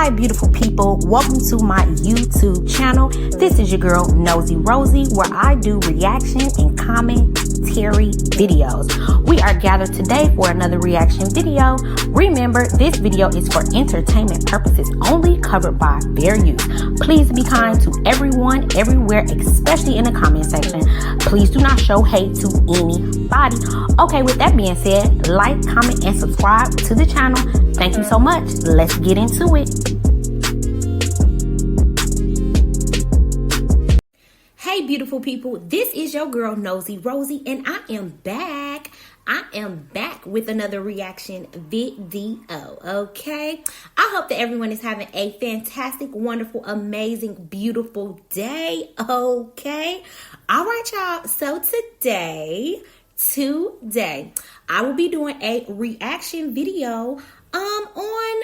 Hi, beautiful people. Welcome to my YouTube channel. This is your girl, Nosy Rosie, where I do reaction and commentary videos. We are gathered today for another reaction video. Remember, this video is for entertainment purposes only, covered by fair use. Please be kind to everyone, everywhere, especially in the comment section. Please do not show hate to anybody. Okay, with that being said, like, comment, and subscribe to the channel. Thank you so much. Let's get into it. Hey, beautiful people. This is your girl, Nosy Rosie, and I am back. With another reaction video, okay? I hope that everyone is having a fantastic, wonderful, amazing, beautiful day, okay? All right, y'all. So today, I will be doing a reaction video on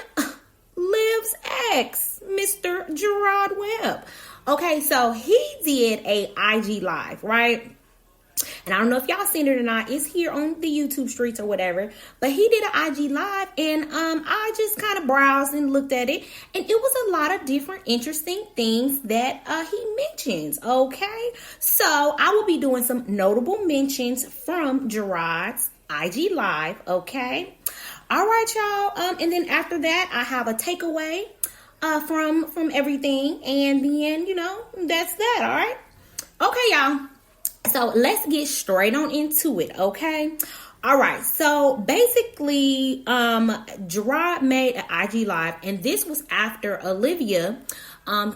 Liv's ex, Mr. JERROD Webb. Okay, so he did a IG live, right? And I don't know if y'all seen it or not. It's here on the YouTube streets or whatever. But he did an IG live, and I just kind of browsed and looked at it. And it was a lot of different interesting things that he mentions, okay? So I will be doing some notable mentions from JERROD's IG live, okay? All right, y'all. And then after that, I have a takeaway from everything. And then, that's that, all right? Okay, y'all. So let's get straight on into it, okay? All right, so basically, JERROD made an IG live, and this was after Olivia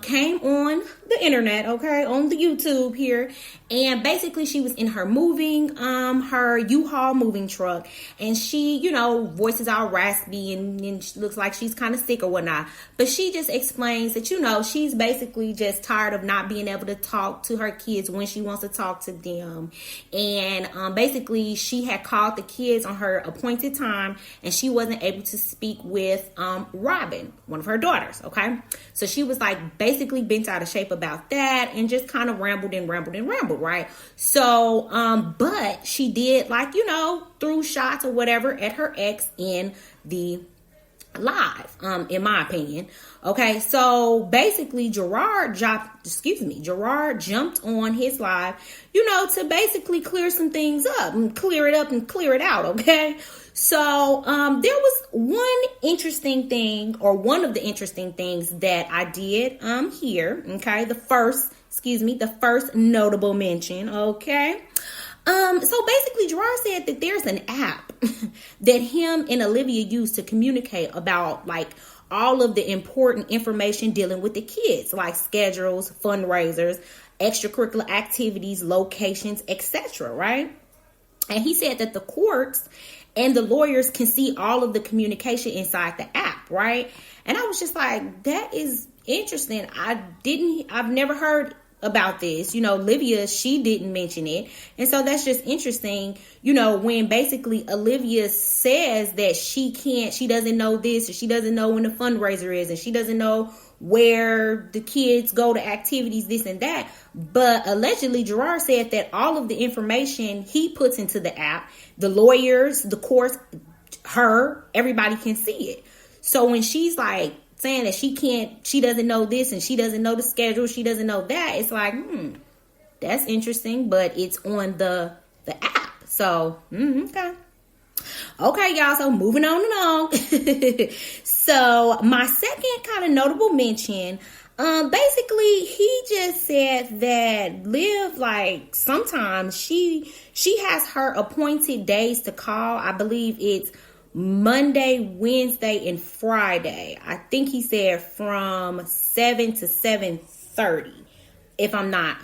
came on the internet, okay, on the YouTube here, and basically she was in her her U-Haul moving truck, and she, voices all raspy, and she looks like she's kind of sick or whatnot, but she just explains that, she's basically just tired of not being able to talk to her kids when she wants to talk to them, and basically she had called the kids on her appointed time, and she wasn't able to speak with Robin, one of her daughters, okay? So she was like basically bent out of shape about that, and just kind of rambled, right? So, but she did, like, threw shots or whatever at her ex in the live, in my opinion. Okay, so basically JERROD jumped on his live, to basically clear some things up and clear it out, okay? So there was one interesting thing, or one of the interesting things that I did here, okay? The first notable mention, okay? So basically JERROD said that there's an app that him and Olivia use to communicate about, like, all of the important information dealing with the kids, like schedules, fundraisers, extracurricular activities, locations, etc., right? And he said that the courts and the lawyers can see all of the communication inside the app, right? And I was just like, that is interesting. I've never heard about this. Olivia, she didn't mention it. And so that's just interesting, when basically Olivia says that she doesn't know this, or she doesn't know when the fundraiser is, and she doesn't know where the kids go to activities, this and that. But allegedly JERROD said that all of the information he puts into the app, the lawyers, the courts, everybody can see it. So when she's like saying that she doesn't know this, and she doesn't know the schedule, she doesn't know that, it's like, that's interesting, but it's on the app. So, okay, y'all, so moving on along. So my second kind of notable mention, basically he just said that Liv, like, sometimes she has her appointed days to call. I believe it's Monday, Wednesday, and Friday. I think he said from 7 to 7:30. If I'm not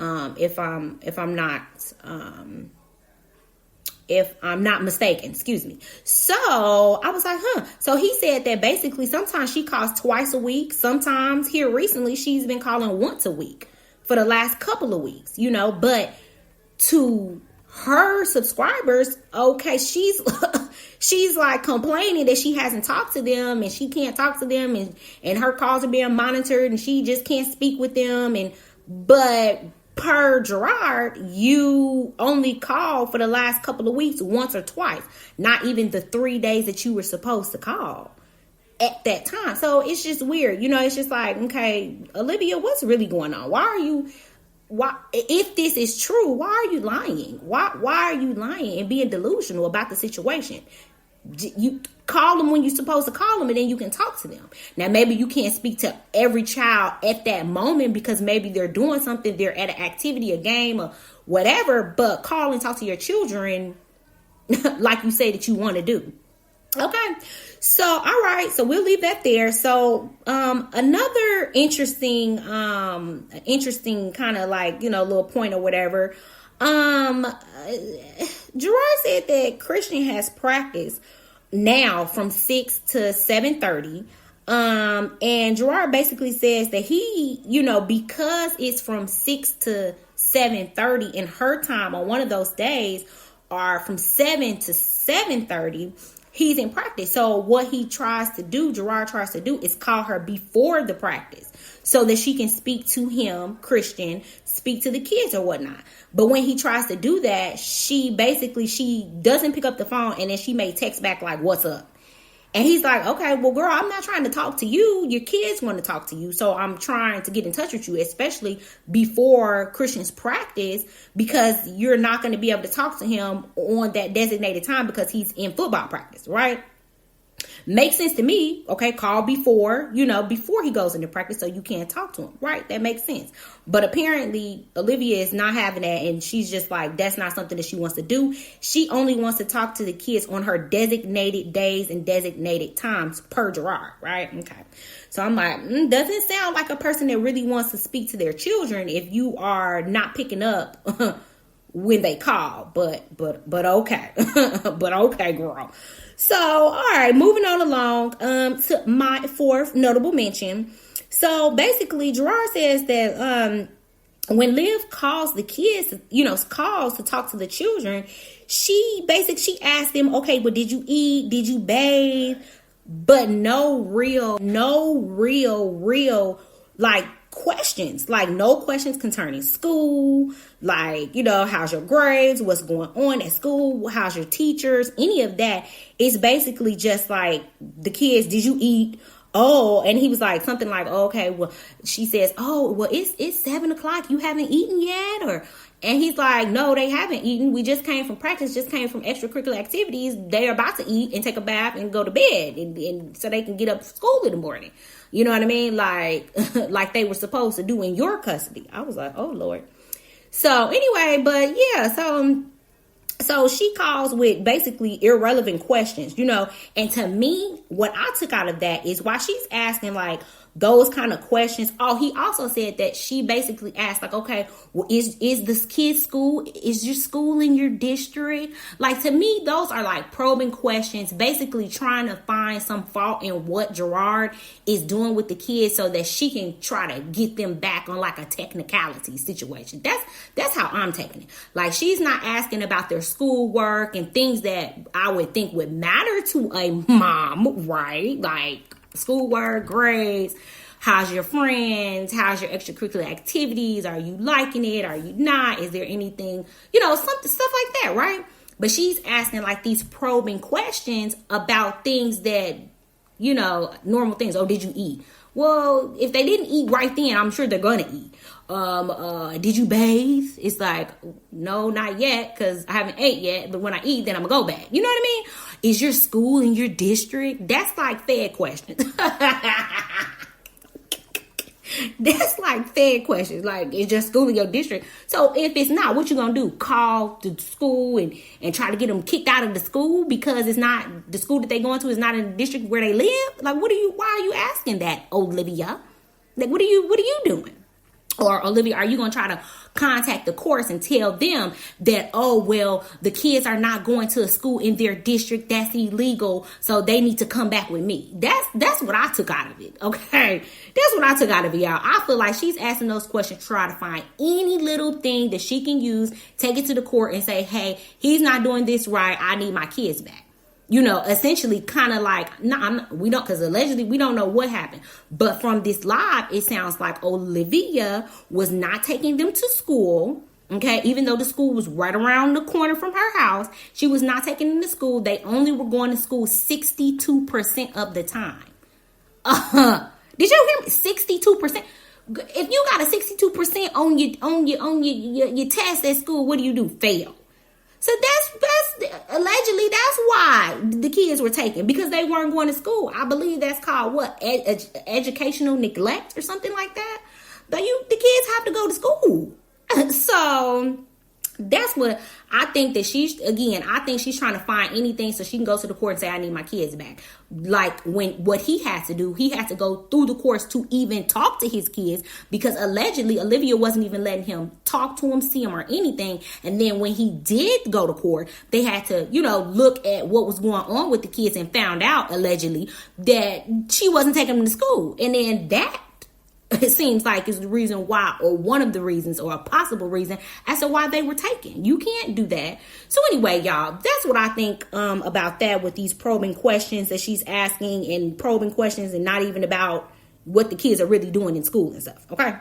mistaken, excuse me. So I was like, So he said that basically sometimes she calls twice a week. Sometimes here recently she's been calling once a week for the last couple of weeks, but to her subscribers, okay, she's like complaining that she hasn't talked to them, and she can't talk to them, and her calls are being monitored, and she just can't speak with them. But per JERROD, you only call for the last couple of weeks once or twice, not even the 3 days that you were supposed to call. at that time. So it's just weird. It's just like, okay, Olivia, what's really going on? Why, if this is true, why are you lying? Why are you lying and being delusional about the situation? You call them when you're supposed to call them, and then you can talk to them. Now, maybe you can't speak to every child at that moment because maybe they're doing something, they're at an activity, a game, or whatever, but call and talk to your children like you say that you want to do. Okay. So, all right. So we'll leave that there. So, another interesting kind of like, little point or whatever. Gerard said that Christian has practice now from 6 to 7:30. And Gerard basically says that he, because it's from 6 to 7:30 in her time on one of those days, or from 7 to 7:30, he's in practice. So what Gerard tries to do is call her before the practice so that she can speak to him, Christian, speak to the kids or whatnot. But when he tries to do that, she doesn't pick up the phone, and then she may text back like, "What's up?" And he's like, okay, well, girl, I'm not trying to talk to you. Your kids want to talk to you. So I'm trying to get in touch with you, especially before Christian's practice, because you're not going to be able to talk to him on that designated time because he's in football practice, right? Makes sense to me. Okay, call before he goes into practice so you can't talk to him, right? That makes sense. But apparently Olivia is not having that, and she's just like, that's not something that she wants to do. She only wants to talk to the kids on her designated days and designated times per Gerard, right? Okay. So I'm like, doesn't sound like a person that really wants to speak to their children if you are not picking up when they call, but okay. But okay, girl. So, all right, moving on along to my fourth notable mention. So basically, Gerard says that when Liv calls the kids, calls to talk to the children, she asked them, okay, well, did you eat? Did you bathe? But no real, like, questions, like no questions concerning school, like, how's your grades, what's going on at school, how's your teachers, any of that. It's basically just like the kids, did you eat? Oh, and he was like something like, oh, okay, well, she says, oh, well, it's 7:00, you haven't eaten yet? And he's like, no, they haven't eaten. We just came from practice, just came from extracurricular activities. They're about to eat and take a bath and go to bed, and so they can get up for school in the morning. You know what I mean? Like, like they were supposed to do in your custody. I was like, oh, Lord. So anyway, but yeah, so she calls with basically irrelevant questions, and to me, what I took out of that is why she's asking like those kind of questions. Oh, he also said that she basically asked like, okay, well, is this kid's school? Is your school in your district? Like, to me, those are like probing questions, basically trying to find some fault in what Gerard is doing with the kids so that she can try to get them back on like a technicality situation. That's how I'm taking it. Like, she's not asking about their schoolwork and things that I would think would matter to a mom, right? Like schoolwork, grades, how's your friends, how's your extracurricular activities, are you liking it, are you not, is there anything, something, stuff like that, right? But she's asking like these probing questions about things that, normal things. Oh, did you eat? Well, if they didn't eat right then, I'm sure they're gonna eat. Did you bathe? It's like, no, not yet, because I haven't ate yet, but when I eat, then I'm gonna go back. You know what I mean? Is your school in your district? That's like Fed questions. That's like Fed questions. Like, is your school in your district? So if it's not, what you gonna do? Call the school and try to get them kicked out of the school because it's not, the school that they going to is not in the district where they live? Like, why are you asking that, Olivia? Like, what are you doing? Or, Olivia, are you going to try to contact the courts and tell them that, oh, well, the kids are not going to a school in their district, that's illegal, so they need to come back with me? That's what I took out of it, okay? That's what I took out of it, y'all. I feel like she's asking those questions to try to find any little thing that she can use, take it to the court and say, hey, he's not doing this right, I need my kids back. Essentially kind of like, we don't, because allegedly we don't know what happened. But from this live, it sounds like Olivia was not taking them to school. Okay, even though the school was right around the corner from her house, she was not taking them to school. They only were going to school 62% of the time. Did you hear me? 62%. If you got a 62% on your test at school, what do? Fail. So that's allegedly that's why the kids were taken, because they weren't going to school. I believe that's called what, educational neglect or something like that. But the kids have to go to school. So that's what I think that I think she's trying to find anything so she can go to the court and say, I need my kids back. Like what he has to do, he has to go through the courts to even talk to his kids, because allegedly Olivia wasn't even letting him talk to him, see him, or anything. And then when he did go to court, they had to, look at what was going on with the kids and found out allegedly that she wasn't taking them to school. And then that, it seems like, is the reason why, or one of the reasons, or a possible reason as to why they were taken. You can't do that. So anyway, y'all, that's what I think about that, with these probing questions that she's asking, and probing questions and not even about what the kids are really doing in school and stuff. Okay.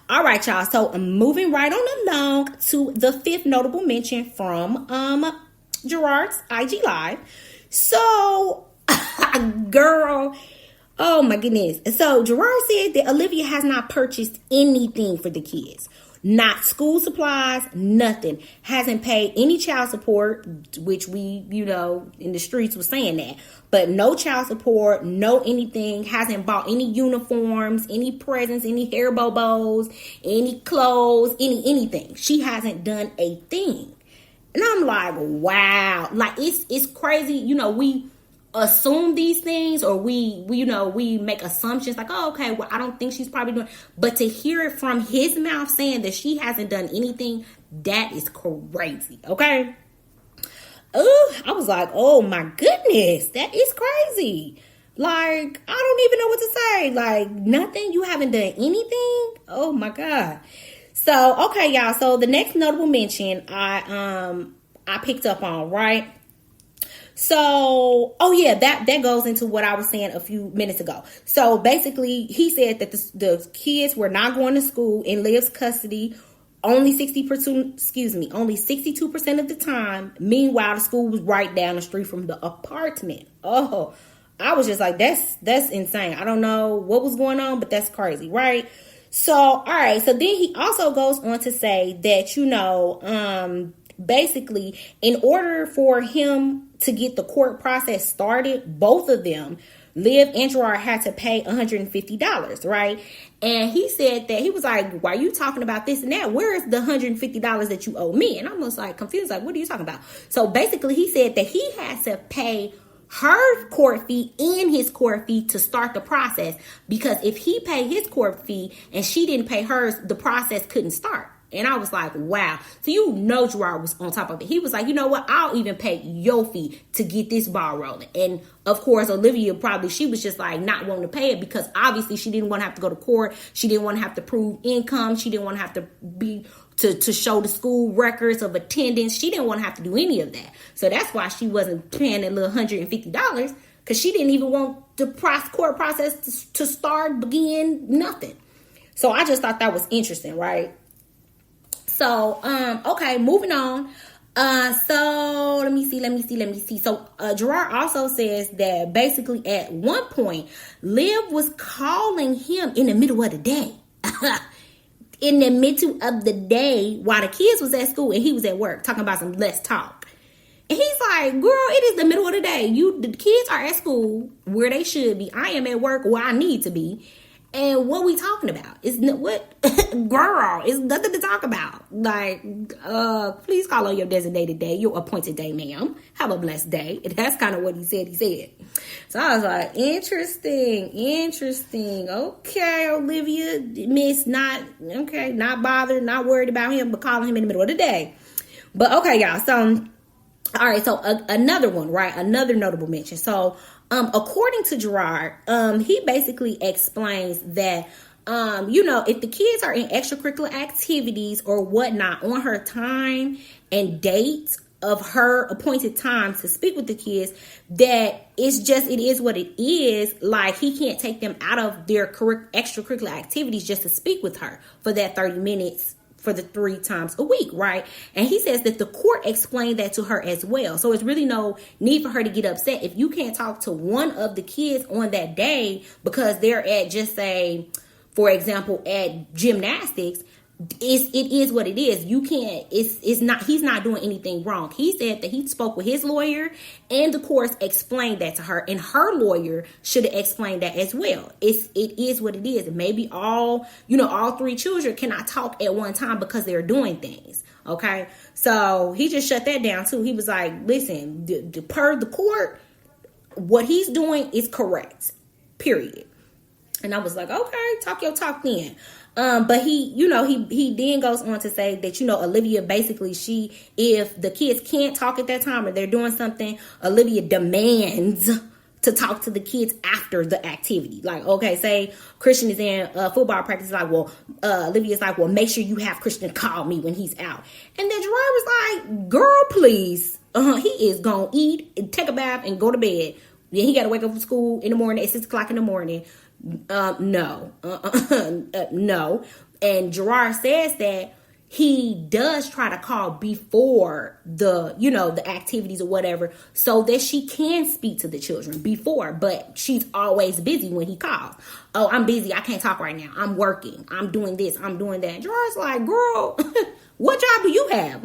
All right, y'all. So I'm moving right on along to the fifth notable mention from Gerard's IG Live. So, girl, oh my goodness. So Gerard said that Olivia has not purchased anything for the kids. Not school supplies, nothing. Hasn't paid any child support, which we, in the streets was saying that. But no child support, no anything. Hasn't bought any uniforms, any presents, any hair bobos, any clothes, anything. She hasn't done a thing. And I'm like, wow. Like, it's crazy. We assume these things, or we make assumptions like, oh, okay, well, I don't think she's probably doing, but to hear it from his mouth saying that she hasn't done anything, that is crazy. Okay. I was like, oh my goodness, that is crazy. Like, I don't even know what to say. Like, nothing? You haven't done anything? Oh my God. So, okay, y'all. So the next notable mention I picked up on, right? So, oh yeah, that goes into what I was saying a few minutes ago. So basically, he said that the kids were not going to school in Liv's custody only 62% of the time. Meanwhile, the school was right down the street from the apartment. Oh, I was just like, that's insane. I don't know what was going on, but that's crazy, right? So, all right. So then he also goes on to say that, basically, in order for him to get the court process started, both of them, Liv and Gerard, had to pay $150, right? And he said that, he was like, why are you talking about this and that? Where is the $150 that you owe me? And I was like confused, like, what are you talking about? So basically, he said that he had to pay her court fee and his court fee to start the process, because if he paid his court fee and she didn't pay hers, the process couldn't start. And I was like, wow. So Gerard was on top of it. He was like, you know what? I'll even pay your fee to get this ball rolling. And of course, Olivia she was just like not wanting to pay it, because obviously she didn't want to have to go to court. She didn't want to have to prove income. She didn't want to have to to show the school records of attendance. She didn't want to have to do any of that. So that's why she wasn't paying that little $150, because she didn't even want the court process to begin, nothing. So I just thought that was interesting, right? So, okay, moving on. So let me see. So, Gerard also says that basically at one point, Liv was calling him in the middle of the day. In the middle of the day, while the kids was at school and he was at work, talking about some let's talk. And he's like, girl, it is the middle of the day. The kids are at school where they should be. I am at work where I need to be. And what we talking about? It's what, girl, it's nothing to talk about. Like, please call on your designated day, your appointed day, ma'am. Have a blessed day. And that's kind of what he said. So I was like, interesting. Okay, Olivia, not bothered, not worried about him, but calling him in the middle of the day. But okay, y'all. So, all right. So another one, right? Another notable mention. So, according to Gerard, he basically explains that, if the kids are in extracurricular activities or whatnot on her time and date of her appointed time to speak with the kids, that it is what it is. Like, he can't take them out of their extracurricular activities just to speak with her for that 30 minutes for the 3 times a week, right? And he says that the court explained that to her as well. So it's really no need for her to get upset if you can't talk to one of the kids on that day because they're at, just say, for example, at gymnastics. It is what it is. You can't, it's not, he's not doing anything wrong. He said that he spoke with his lawyer and the courts explained that to her, and her lawyer should have explained that as well. It is what it is. And maybe all 3 children cannot talk at one time because they're doing things. Okay. So he just shut that down too. He was like, listen, per the court, what he's doing is correct, period. And I was like, okay, talk your talk then. But he then goes on to say that, Olivia basically, if the kids can't talk at that time or they're doing something, Olivia demands to talk to the kids after the activity. Like, okay, say Christian is in football practice. Like, well, Olivia's like, well, make sure you have Christian call me when he's out. And then Gerard was like, girl, please. He is going to eat, take a bath and go to bed. Then he got to wake up for school in the morning at 6 o'clock in the morning. No. And Gerard says that he does try to call before the activities or whatever, so that she can speak to the children before, but she's always busy when he calls. Oh, I'm busy. I can't talk right now. I'm working. I'm doing this. I'm doing that. Gerard's like, girl, what job do you have?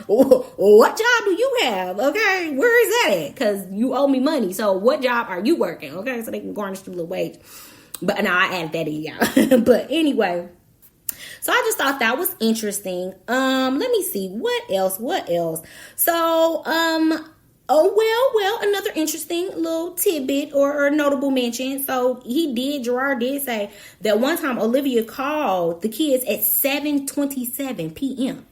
What job do you have? Okay, where is that at? Because you owe me money. So what job are you working? Okay, so they can garnish the little wage. But no, I added that in, y'all. But anyway, so I just thought that was interesting. Let me see what else. So another interesting little tidbit or notable mention. So Gerard did say that one time Olivia called the kids at 7:27 p.m.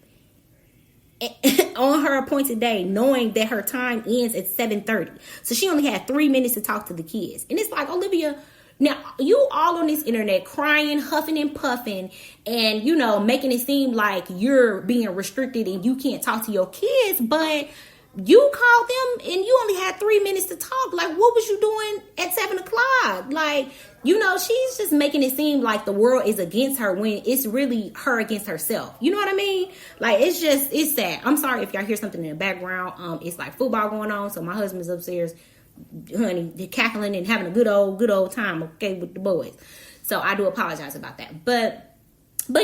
on her appointed day, knowing that her time ends at 7:30. So she only had 3 minutes to talk to the kids. And it's like, Olivia, now you all on this internet crying, huffing and puffing, and making it seem like you're being restricted and you can't talk to your kids, but you called them and you only had 3 minutes to talk. Like, what was you doing at 7 o'clock? Like, she's just making it seem like the world is against her when it's really her against herself. You know what I mean? Like, it's sad. I'm sorry if y'all hear something in the background. It's like football going on. So my husband's upstairs, honey, they're cackling and having a good old time, okay, with the boys. So I do apologize about that. But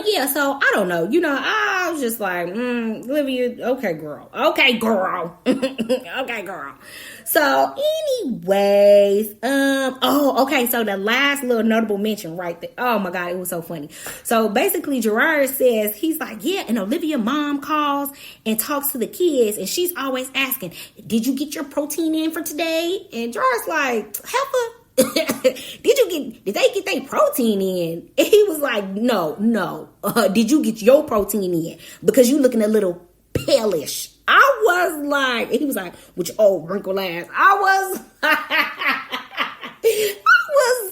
yeah, so I don't know. I was just like, Olivia, okay, girl. Okay, girl. Okay, girl. So anyways, okay. So the last little notable mention right there. Oh my God, it was so funny. So basically Gerard says, he's like, yeah, and Olivia mom calls and talks to the kids and she's always asking, did you get your protein in for today? And Gerard's like, Heifer, did they get their protein in? And he was like, no. Did you get your protein in? Because you looking a little palish. I was like, he was like, with your old wrinkled ass. I was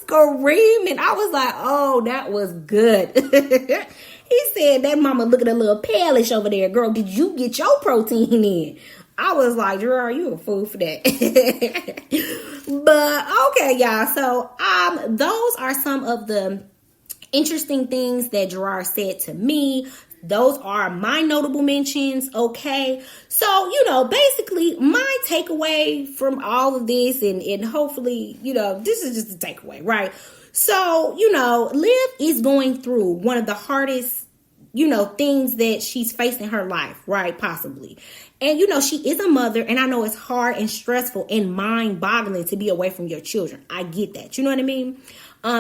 screaming. I was like, oh, that was good. He said that mama looking a little palish over there. Girl, did you get your protein in? I was like, Gerard, you a fool for that. But okay, y'all. So those are some of the interesting things that Gerard said to me. Those are my notable mentions. Okay. So, basically my takeaway from all of this and hopefully, this is just a takeaway, right? So, Liv is going through one of the hardest things that she's faced in her life, right? Possibly. And, she is a mother, and I know it's hard and stressful and mind-boggling to be away from your children. I get that. You know what I mean?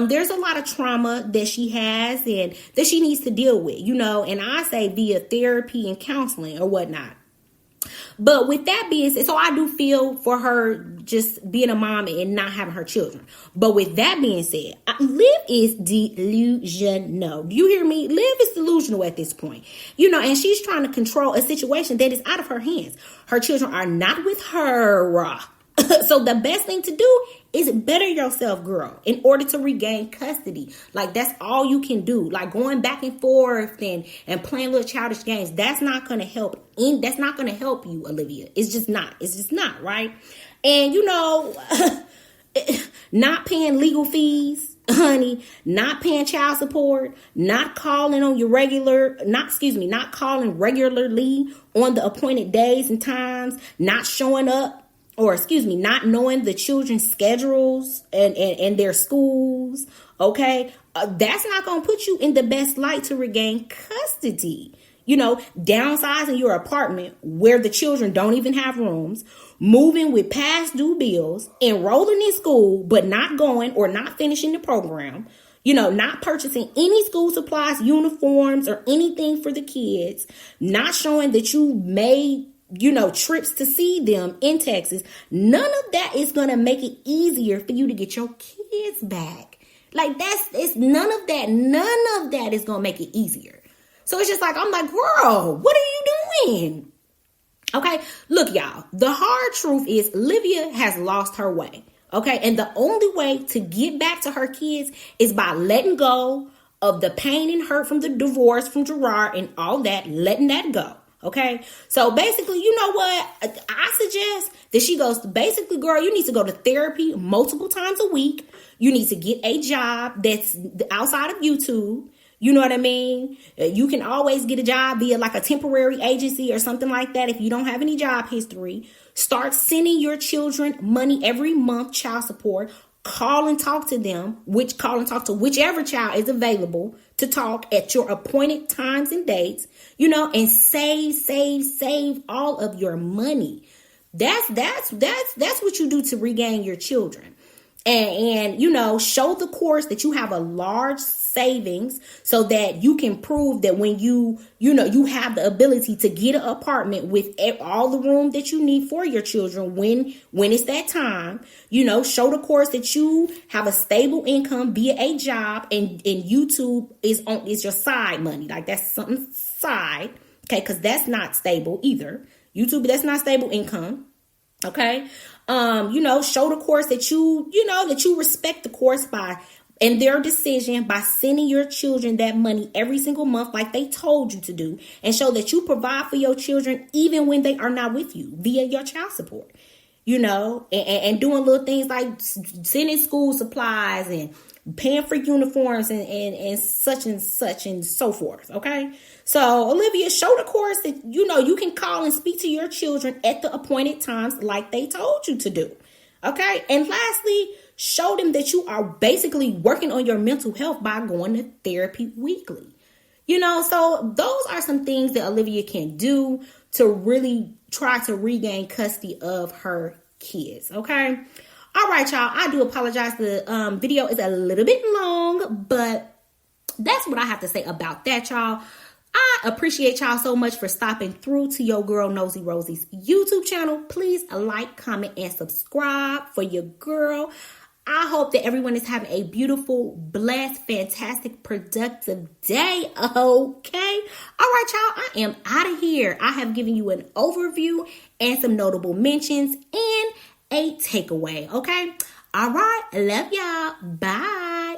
There's a lot of trauma that she has and that she needs to deal with, and I say via therapy and counseling or whatnot. But with that being said, so I do feel for her just being a mom and not having her children. But with that being said, Liv is delusional. Do you hear me? Liv is delusional at this point. And she's trying to control a situation that is out of her hands. Her children are not with her. So the best thing to do is better yourself, girl, in order to regain custody. Like, that's all you can do. Like, going back and forth and playing little childish games, that's not going to help. That's not going to help you, Olivia. It's just not, right? And, not paying legal fees honey, not paying child support, not calling on your not calling regularly on the appointed days and times, not showing up, not knowing the children's schedules and their schools. Okay. That's not going to put you in the best light to regain custody. Downsizing your apartment where the children don't even have rooms, moving with past due bills, enrolling in school, but not going or not finishing the program, not purchasing any school supplies, uniforms, or anything for the kids, not showing that you made, trips to see them in Texas. None of that is going to make it easier for you to get your kids back. Like none of that is going to make it easier. So it's just like, I'm like, girl, what are you doing? Okay, look, y'all, the hard truth is Olivia has lost her way. Okay, and the only way to get back to her kids is by letting go of the pain and hurt from the divorce from JERROD and all that, letting that go. Okay, so basically, you know what? I suggest that she goes, basically, girl, you need to go to therapy multiple times a week. You need to get a job that's outside of YouTube. You know what I mean? You can always get a job via like a temporary agency or something like that if you don't have any job history. Start sending your children money every month, child support. Call and talk to them, call and talk to whichever child is available to talk at your appointed times and dates, and save all of your money. That's what you do to regain your children. And show the course that you have a large savings so that you can prove that when you have the ability to get an apartment with all the room that you need for your children when it's that time. Show the course that you have a stable income via a job, and YouTube is your side money. Like, that's something side. Okay, because that's not stable either. YouTube, that's not stable income. Okay. Show the course that you respect the course and their decision by sending your children that money every single month like they told you to do, and show that you provide for your children even when they are not with you via your child support, and doing little things like sending school supplies and paying for uniforms and such and so forth. Okay. So Olivia, show the course that, you can call and speak to your children at the appointed times like they told you to do. Okay. And lastly, show them that you are basically working on your mental health by going to therapy weekly. So those are some things that Olivia can do to really try to regain custody of her kids. Okay. All right, y'all. I do apologize. The video is a little bit long, but that's what I have to say about that, y'all. I appreciate y'all so much for stopping through to your girl Nosy Rosie's YouTube channel. Please like, comment, and subscribe for your girl. I hope that everyone is having a beautiful, blessed, fantastic, productive day. Okay. All right, y'all. I am out of here. I have given you an overview and some notable mentions and a takeaway. Okay. All right. Love y'all. Bye.